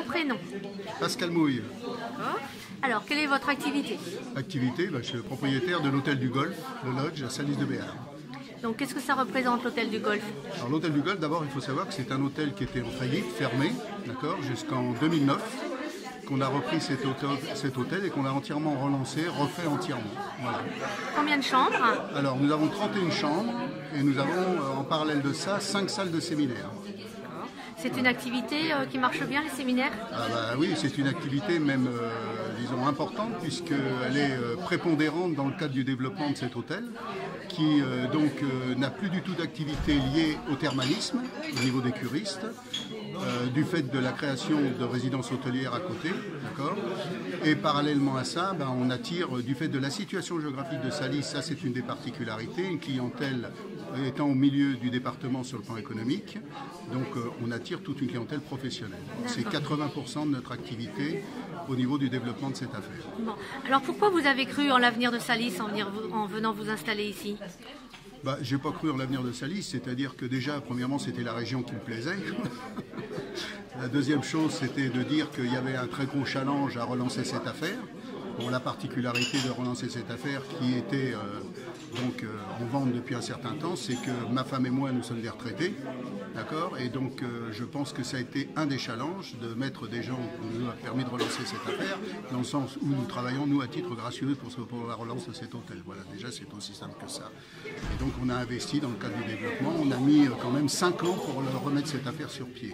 prénom? Pascal Mouille. D'accord. Alors, quelle est votre activité? Activité, je suis le propriétaire de l'hôtel du Golfe, le Lodge à Salis de Béarn. Donc, qu'est-ce que ça représente l'hôtel du Golfe? Alors l'hôtel du Golfe, d'abord il faut savoir que c'est un hôtel qui était en faillite, fermé, d'accord, jusqu'en 2009, qu'on a repris cet hôtel et qu'on a entièrement relancé, refait entièrement. Voilà. Combien de chambres? Alors nous avons 31 chambres et nous avons en parallèle de ça 5 salles de séminaire. C'est une activité qui marche bien, les séminaires? Oui, c'est une activité même, disons, importante puisqu'elle est prépondérante dans le cadre du développement de cet hôtel qui n'a plus du tout d'activité liée au thermalisme au niveau des curistes, du fait de la création de résidences hôtelières à côté, d'accord. Et parallèlement à ça, on attire, du fait de la situation géographique de Salis, ça c'est une des particularités, une clientèle étant au milieu du département sur le plan économique, donc on attire toute une clientèle professionnelle. C'est 80% de notre activité au niveau du développement de cette affaire. Bon. Alors pourquoi vous avez cru en l'avenir de Salis en venant vous installer ici? J'ai pas cru en l'avenir de Salis, c'est-à-dire que déjà, premièrement, c'était la région qui me plaisait. La deuxième chose, c'était de dire qu'il y avait un très gros challenge à relancer cette affaire. Bon, la particularité de relancer cette affaire qui était en vente depuis un certain temps, c'est que ma femme et moi, nous sommes des retraités, d'accord. Et donc, je pense que ça a été un des challenges de mettre des gens qui nous a permis de relancer cette affaire, dans le sens où nous travaillons, nous, à titre gracieux pour la relance de cet hôtel. Voilà, déjà, c'est aussi simple que ça. Et donc, on a investi dans le cadre du développement. On a mis quand même 5 ans pour remettre cette affaire sur pied.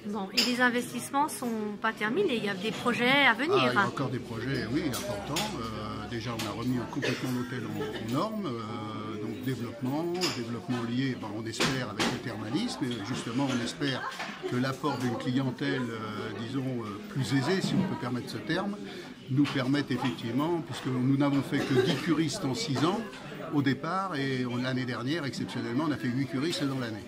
Bon, et les investissements ne sont pas terminés, il y a des projets à venir. Il y a encore des projets, oui, importants. Déjà, on a remis complètement l'hôtel en normes, donc développement lié, on espère, avec le thermalisme, et justement, on espère que l'apport d'une clientèle, plus aisée, si on peut permettre ce terme, nous permette effectivement, puisque nous n'avons fait que 10 curistes en 6 ans, au départ, et l'année dernière, exceptionnellement, on a fait 8 curistes dans l'année.